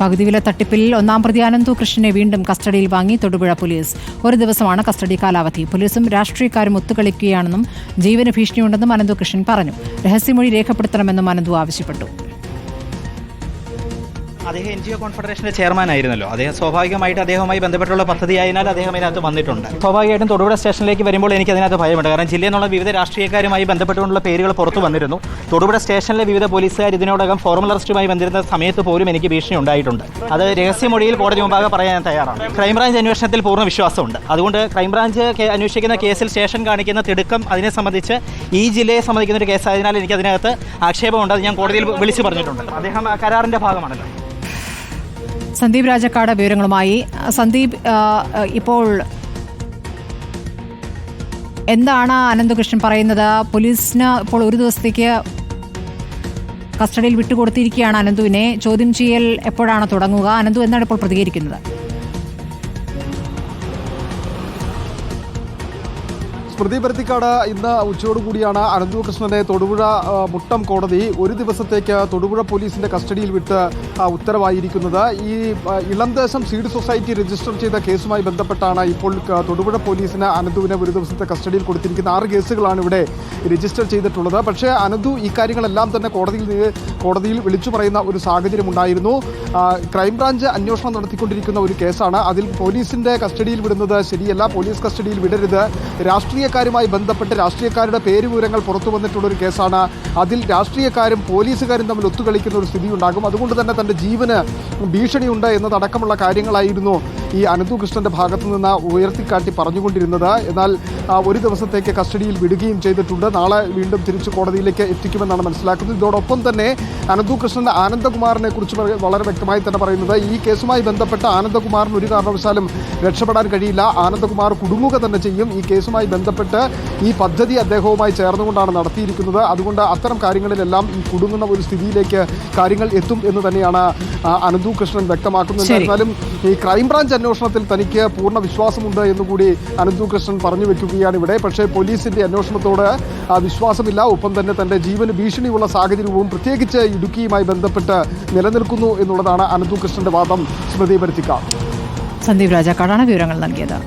പകുതിവില തട്ടിപ്പിൽ ഒന്നാം പ്രതി അനന്തു കൃഷ്ണനെ വീണ്ടും കസ്റ്റഡിയിൽ വാങ്ങി തൊടുപുഴ പോലീസ്. ഒരു ദിവസമാണ് കസ്റ്റഡി കാലാവധി. പോലീസും രാഷ്ട്രീയക്കാരും ഒത്തുകളിക്കുകയാണെന്നും ജീവന് ഭീഷണിയുണ്ടെന്നും അനന്തു കൃഷ്ണൻ പറഞ്ഞു. രഹസ്യമൊഴി രേഖപ്പെടുത്തണമെന്നും അനന്തു ആവശ്യപ്പെട്ടു. അദ്ദേഹം NGO കോൺഫെഡറേഷൻ്റെ ചെയർമാൻ ആയിരുന്നല്ലോ. അദ്ദേഹം സ്വാഭാവികമായിട്ട് അദ്ദേഹവുമായി ബന്ധപ്പെട്ടുള്ള പദ്ധതി ആയതിനാൽ അദ്ദേഹം അതിനകത്ത് വന്നിട്ടുണ്ട്. സ്വാഭാവികമായിട്ടും തൊടുപുഴ സ്റ്റേഷനിലേക്ക് വരുമ്പോൾ എനിക്ക് അതിനകത്ത് ഭയമുണ്ട്. കാരണം ജില്ലയിൽ നിന്നുള്ള വിവിധ രാഷ്ട്രീയക്കാരുമായി ബന്ധപ്പെട്ടുകൊണ്ടുള്ള പേരുകൾ പുറത്തു വന്നിരുന്നു. തൊടുപുഴ സ്റ്റേഷനിലെ വിവിധ പോലീസുകാർ ഇതിനോടകം ഫോർമൽ അറസ്റ്റുമായി വന്നിരുന്ന സമയത്ത് പോലും എനിക്ക് ഭീഷണി ഉണ്ടായിട്ടുണ്ട്. അത് രഹസ്യമൊഴിയിൽ കോടതി മുമ്പാകെ പറയാൻ ഞാൻ തയ്യാറാണ്. ക്രൈംബ്രാഞ്ച് അന്വേഷണത്തിൽ പൂർണ്ണ വിശ്വാസമുണ്ട്. അതുകൊണ്ട് ക്രൈംബ്രാഞ്ച് അന്വേഷിക്കുന്ന കേസിൽ സ്റ്റേഷൻ കാണിക്കുന്ന തിടുക്കം അതിനെ സംബന്ധിച്ച് ഈ ജില്ലയെ സംബന്ധിക്കുന്ന ഒരു കേസായതിനാൽ എനിക്ക് അതിനകത്ത് ആക്ഷേപമുണ്ട്. അത് ഞാൻ കോടതിയിൽ വിളിച്ചു പറഞ്ഞിട്ടുണ്ട്. അദ്ദേഹം കരാറിൻ്റെ ഭാഗമാണല്ലോ. സന്ദീപ് രാജക്കാട് വിവരങ്ങളുമായി. സന്ദീപ്, ഇപ്പോൾ എന്താണ് അനന്തകൃഷ്ണൻ പറയുന്നത്? പോലീസിന് ഇപ്പോൾ ഒരു ദിവസത്തേക്ക് കസ്റ്റഡിയിൽ വിട്ടുകൊടുത്തിരിക്കുകയാണ് അനന്തുവിനെ. ചോദ്യം ചെയ്യൽ എപ്പോഴാണ് തുടങ്ങുക? അനന്തു എന്താണ് ഇപ്പോൾ പ്രതികരിക്കുന്നത്? സ്മൃതി പരുത്തിക്കാട് ഇന്ന് ഉച്ചയോടുകൂടിയാണ് അനന്തു കൃഷ്ണനെ തൊടുപുഴ മുട്ടം കോടതി ഒരു ദിവസത്തേക്ക് തൊടുപുഴ പോലീസിന്റെ കസ്റ്റഡിയിൽ വിട്ട് ഉത്തരവായിരിക്കുന്നത്. ഈ ഇളംദേശം സീഡ് സൊസൈറ്റി രജിസ്റ്റർ ചെയ്ത കേസുമായി ബന്ധപ്പെട്ടാണ് ഇപ്പോൾ തൊടുപുഴ പോലീസിന് അനന്തുവിനെ ഒരു ദിവസത്തെ കസ്റ്റഡിയിൽ കൊടുത്തിരിക്കുന്ന 6 കേസുകളാണ് ഇവിടെ രജിസ്റ്റർ ചെയ്തിട്ടുള്ളത്. പക്ഷേ അനന്തു ഇക്കാര്യങ്ങളെല്ലാം തന്നെ കോടതിയിൽ വിളിച്ചു പറയുന്ന ഒരു സാഹചര്യം ഉണ്ടായിരുന്നു. ക്രൈംബ്രാഞ്ച് അന്വേഷണം നടത്തിക്കൊണ്ടിരിക്കുന്ന ഒരു കേസാണ്. അതിൽ പോലീസിന്റെ കസ്റ്റഡിയിൽ വിടുന്നത് ശരിയല്ല, പോലീസ് കസ്റ്റഡിയിൽ വിടരുത്, രാഷ്ട്രീയക്കാരുമായി ബന്ധപ്പെട്ട് രാഷ്ട്രീയക്കാരുടെ പേരുവിവരങ്ങൾ പുറത്തു വന്നിട്ടുള്ളൊരു കേസാണ്. അതിൽ രാഷ്ട്രീയക്കാരും പോലീസുകാരും തമ്മിൽ ഒത്തുകളിക്കുന്ന ഒരു സ്ഥിതി ഉണ്ടാകും. അതുകൊണ്ട് തന്നെ തൻ്റെ ജീവന് ഭീഷണിയുണ്ട് എന്നതടക്കമുള്ള കാര്യങ്ങളായിരുന്നു ഈ അനന്തു കൃഷ്ണന്റെ ഭാഗത്തു നിന്ന് ഉയർത്തിക്കാട്ടി പറഞ്ഞുകൊണ്ടിരുന്നത്. എന്നാൽ ഒരു ദിവസത്തേക്ക് കസ്റ്റഡിയിൽ വിടുകയും ചെയ്തിട്ടുണ്ട്. നാളെ വീണ്ടും തിരിച്ചു കോടതിയിലേക്ക് എത്തിക്കുമെന്നാണ് മനസ്സിലാക്കുന്നത്. ഇതോടൊപ്പം തന്നെ അനന്തു കൃഷ്ണൻ ആനന്ദകുമാറിനെ കുറിച്ച് വളരെ വ്യക്തമായി തന്നെ പറയുന്നത്, ഈ കേസുമായി ബന്ധപ്പെട്ട ആനന്ദകുമാറിന് ഒരു കാരണവശാലും രക്ഷപ്പെടാൻ കഴിയില്ല, ആനന്ദകുമാർ കുടുങ്ങുക തന്നെ ചെയ്യും. ഈ കേസുമായി ബന്ധപ്പെട്ട് ഈ പദ്ധതി അദ്ദേഹവുമായി ചേർന്നുകൊണ്ടാണ് നടത്തിയിരിക്കുന്നത്. അതുകൊണ്ട് അത്തരം കാര്യങ്ങളിലെല്ലാം ഈ കുടുങ്ങുന്ന ഒരു സ്ഥിതിയിലേക്ക് കാര്യങ്ങൾ എത്തും എന്ന് തന്നെയാണ് അനന്തു കൃഷ്ണൻ വ്യക്തമാക്കുന്നത്. എന്നാലും ഈ ക്രൈംബ്രാഞ്ച് അന്വേഷണത്തിൽ തനിക്ക് പൂർണ്ണ വിശ്വാസമുണ്ട് എന്നുകൂടി അനന്തു കൃഷ്ണൻ പറഞ്ഞു വെക്കുകയാണ് ഇവിടെ. പക്ഷേ പോലീസിന്റെ അന്വേഷണത്തോട് വിശ്വാസമില്ല. ഒപ്പം തന്നെ തന്റെ ജീവന് ഭീഷണിയുള്ള സാഹചര്യവും പ്രത്യേകിച്ച് ഇടുക്കിയുമായി ബന്ധപ്പെട്ട് നിലനിൽക്കുന്നു എന്നുള്ളതാണ് അനന്തു കൃഷ്ണന്റെ വാദം. സ്മൃതി പരുത്തിക്കാട്. സന്ദീപ് രാജാക്കാടാണ് വിവരങ്ങൾ നൽകിയത്.